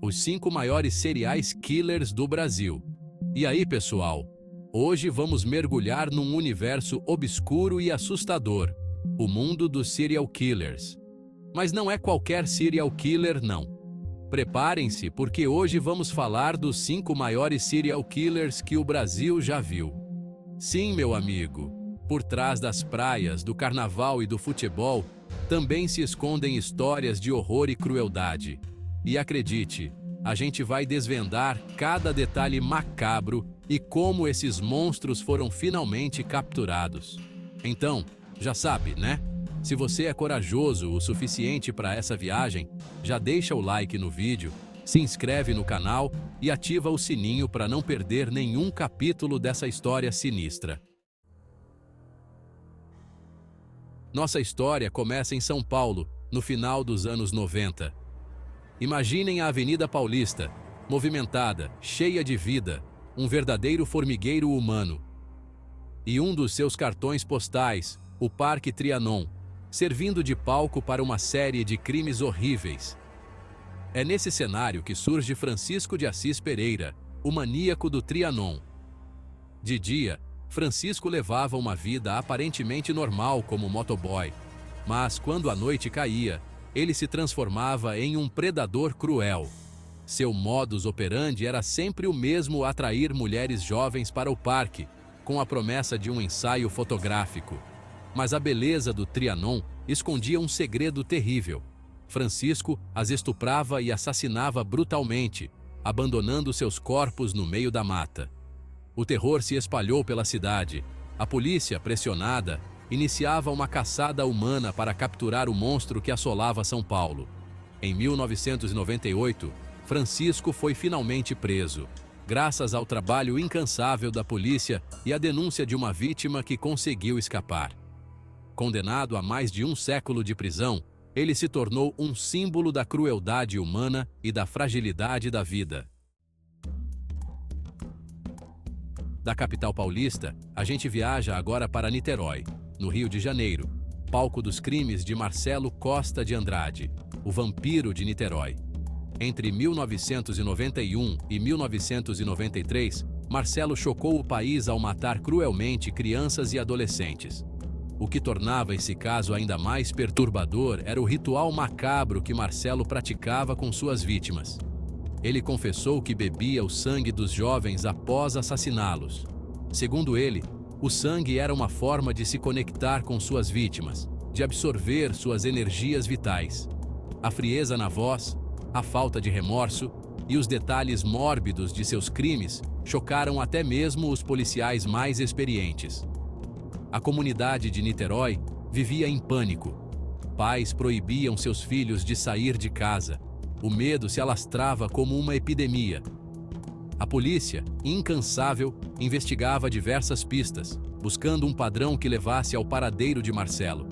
os 5 maiores serial killers do Brasil. E aí, pessoal? Hoje vamos mergulhar num universo obscuro e assustador, o mundo dos serial killers. Mas não é qualquer serial killer, não. Preparem-se, porque hoje vamos falar dos 5 maiores serial killers que o Brasil já viu. Sim, meu amigo, por trás das praias, do carnaval e do futebol, também se escondem histórias de horror e crueldade. E acredite, a gente vai desvendar cada detalhe macabro e como esses monstros foram finalmente capturados. Então, já sabe, né? Se você é corajoso o suficiente para essa viagem, já deixa o like no vídeo, se inscreve no canal e ativa o sininho para não perder nenhum capítulo dessa história sinistra. Nossa história começa em São Paulo, no final dos anos 90. Imaginem a Avenida Paulista, movimentada, cheia de vida, um verdadeiro formigueiro humano. E um dos seus cartões postais, o Parque Trianon, servindo de palco para uma série de crimes horríveis. É nesse cenário que surge Francisco de Assis Pereira, o maníaco do Trianon. De dia, Francisco levava uma vida aparentemente normal como motoboy, mas quando a noite caía, ele se transformava em um predador cruel. Seu modus operandi era sempre o mesmo: atrair mulheres jovens para o parque, com a promessa de um ensaio fotográfico. Mas a beleza do Trianon escondia um segredo terrível. Francisco as estuprava e assassinava brutalmente, abandonando seus corpos no meio da mata. O terror se espalhou pela cidade. A polícia, pressionada, iniciava uma caçada humana para capturar o monstro que assolava São Paulo. Em 1998, Francisco foi finalmente preso, graças ao trabalho incansável da polícia e à denúncia de uma vítima que conseguiu escapar. Condenado a mais de um século de prisão, ele se tornou um símbolo da crueldade humana e da fragilidade da vida. Da capital paulista, a gente viaja agora para Niterói, no Rio de Janeiro, palco dos crimes de Marcelo Costa de Andrade, o vampiro de Niterói. Entre 1991 e 1993, Marcelo chocou o país ao matar cruelmente crianças e adolescentes. O que tornava esse caso ainda mais perturbador era o ritual macabro que Marcelo praticava com suas vítimas. Ele confessou que bebia o sangue dos jovens após assassiná-los. Segundo ele, o sangue era uma forma de se conectar com suas vítimas, de absorver suas energias vitais. A frieza na voz, a falta de remorso e os detalhes mórbidos de seus crimes chocaram até mesmo os policiais mais experientes. A comunidade de Niterói vivia em pânico. Pais proibiam seus filhos de sair de casa. O medo se alastrava como uma epidemia. A polícia, incansável, investigava diversas pistas, buscando um padrão que levasse ao paradeiro de Marcelo.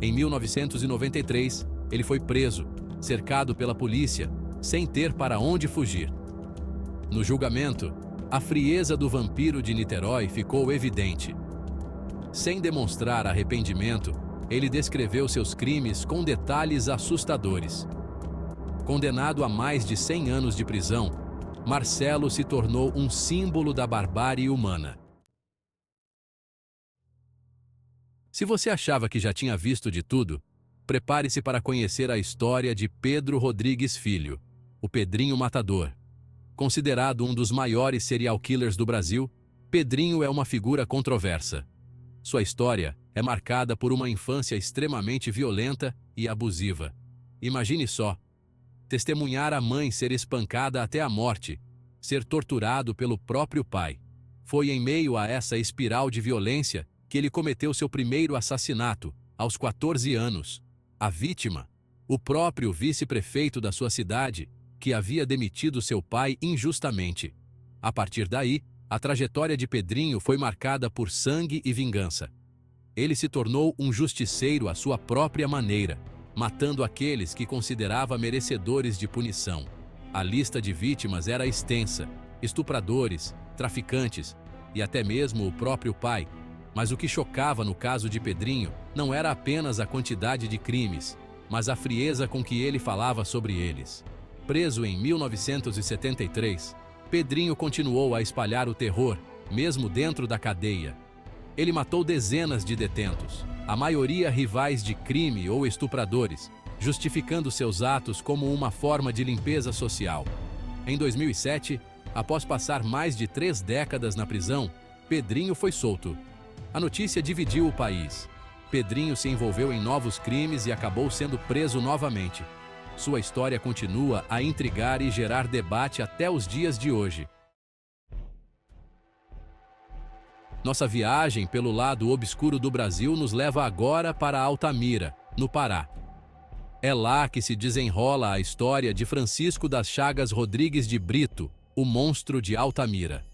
Em 1993, ele foi preso, cercado pela polícia, sem ter para onde fugir. No julgamento, a frieza do vampiro de Niterói ficou evidente. Sem demonstrar arrependimento, ele descreveu seus crimes com detalhes assustadores. Condenado a mais de 100 anos de prisão, Marcelo se tornou um símbolo da barbárie humana. Se você achava que já tinha visto de tudo, prepare-se para conhecer a história de Pedro Rodrigues Filho, o Pedrinho Matador. Considerado um dos maiores serial killers do Brasil, Pedrinho é uma figura controversa. Sua história é marcada por uma infância extremamente violenta e abusiva. Imagine só: testemunhar a mãe ser espancada até a morte, ser torturado pelo próprio pai. Foi em meio a essa espiral de violência que ele cometeu seu primeiro assassinato, aos 14 anos. A vítima, o próprio vice-prefeito da sua cidade, que havia demitido seu pai injustamente. A partir daí, a trajetória de Pedrinho foi marcada por sangue e vingança. Ele se tornou um justiceiro à sua própria maneira, matando aqueles que considerava merecedores de punição. A lista de vítimas era extensa: estupradores, traficantes e até mesmo o próprio pai. Mas o que chocava no caso de Pedrinho não era apenas a quantidade de crimes, mas a frieza com que ele falava sobre eles. Preso em 1973, Pedrinho continuou a espalhar o terror, mesmo dentro da cadeia. Ele matou dezenas de detentos, a maioria rivais de crime ou estupradores, justificando seus atos como uma forma de limpeza social. Em 2007, após passar mais de 3 décadas na prisão, Pedrinho foi solto. A notícia dividiu o país. Pedrinho se envolveu em novos crimes e acabou sendo preso novamente. Sua história continua a intrigar e gerar debate até os dias de hoje. Nossa viagem pelo lado obscuro do Brasil nos leva agora para Altamira, no Pará. É lá que se desenrola a história de Francisco das Chagas Rodrigues de Brito, o monstro de Altamira.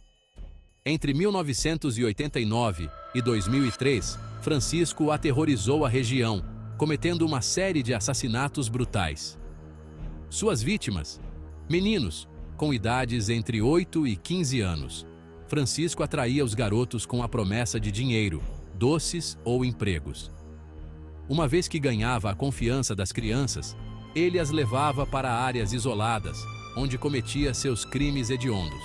Entre 1989 e 2003, Francisco aterrorizou a região, cometendo uma série de assassinatos brutais. Suas vítimas? Meninos, com idades entre 8 e 15 anos. Francisco atraía os garotos com a promessa de dinheiro, doces ou empregos. Uma vez que ganhava a confiança das crianças, ele as levava para áreas isoladas, onde cometia seus crimes hediondos.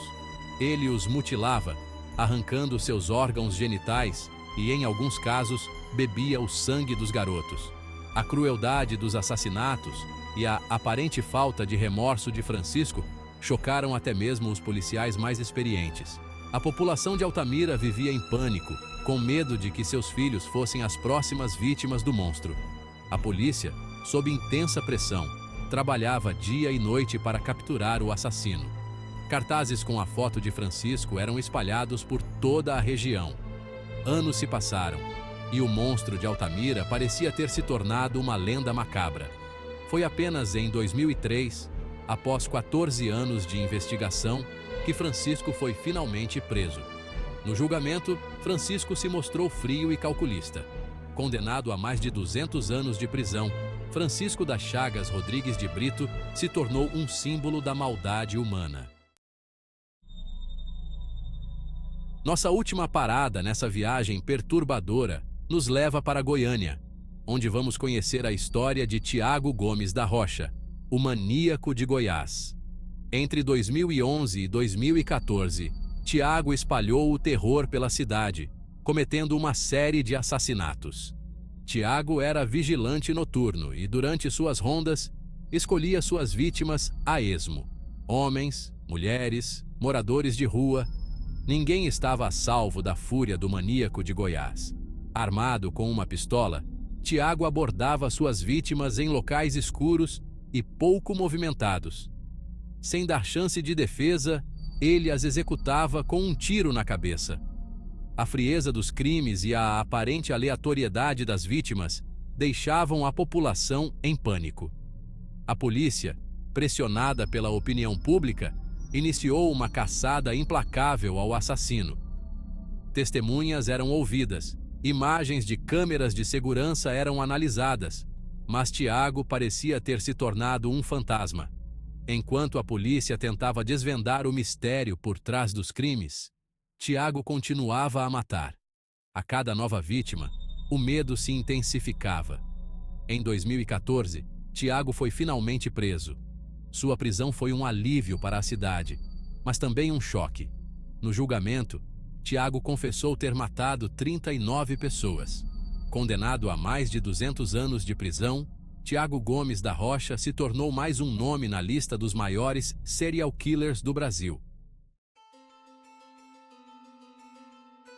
Ele os mutilava, arrancando seus órgãos genitais e, em alguns casos, bebia o sangue dos garotos. A crueldade dos assassinatos e a aparente falta de remorso de Francisco chocaram até mesmo os policiais mais experientes. A população de Altamira vivia em pânico, com medo de que seus filhos fossem as próximas vítimas do monstro. A polícia, sob intensa pressão, trabalhava dia e noite para capturar o assassino. Cartazes com a foto de Francisco eram espalhados por toda a região. Anos se passaram, e o monstro de Altamira parecia ter se tornado uma lenda macabra. Foi apenas em 2003, após 14 anos de investigação, que Francisco foi finalmente preso. No julgamento, Francisco se mostrou frio e calculista. Condenado a mais de 200 anos de prisão, Francisco das Chagas Rodrigues de Brito se tornou um símbolo da maldade humana. Nossa última parada nessa viagem perturbadora nos leva para Goiânia, onde vamos conhecer a história de Tiago Gomes da Rocha, o maníaco de Goiás. Entre 2011 e 2014, Tiago espalhou o terror pela cidade, cometendo uma série de assassinatos. Tiago era vigilante noturno e, durante suas rondas, escolhia suas vítimas a esmo. Homens, mulheres, moradores de rua. Ninguém estava a salvo da fúria do maníaco de Goiás. Armado com uma pistola, Tiago abordava suas vítimas em locais escuros e pouco movimentados. Sem dar chance de defesa, ele as executava com um tiro na cabeça. A frieza dos crimes e a aparente aleatoriedade das vítimas deixavam a população em pânico. A polícia, pressionada pela opinião pública, iniciou uma caçada implacável ao assassino. Testemunhas eram ouvidas, imagens de câmeras de segurança eram analisadas, mas Tiago parecia ter se tornado um fantasma. Enquanto a polícia tentava desvendar o mistério por trás dos crimes, Tiago continuava a matar. A cada nova vítima, o medo se intensificava. Em 2014, Tiago foi finalmente preso. Sua prisão foi um alívio para a cidade, mas também um choque. No julgamento, Tiago confessou ter matado 39 pessoas. Condenado a mais de 200 anos de prisão, Tiago Gomes da Rocha se tornou mais um nome na lista dos maiores serial killers do Brasil.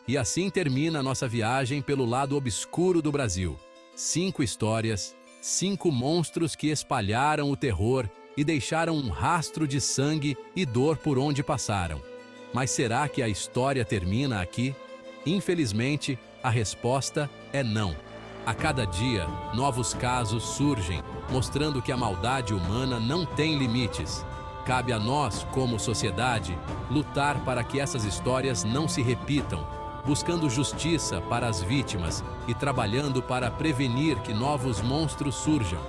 E assim termina nossa viagem pelo lado obscuro do Brasil. 5 histórias, 5 monstros que espalharam o terror e deixaram um rastro de sangue e dor por onde passaram. Mas será que a história termina aqui? Infelizmente, a resposta é não. A cada dia, novos casos surgem, mostrando que a maldade humana não tem limites. Cabe a nós, como sociedade, lutar para que essas histórias não se repitam, buscando justiça para as vítimas e trabalhando para prevenir que novos monstros surjam.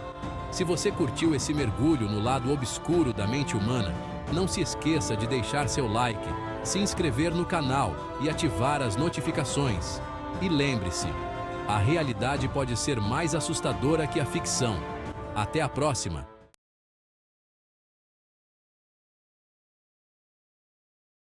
Se você curtiu esse mergulho no lado obscuro da mente humana, não se esqueça de deixar seu like, se inscrever no canal e ativar as notificações. E lembre-se, a realidade pode ser mais assustadora que a ficção. Até a próxima!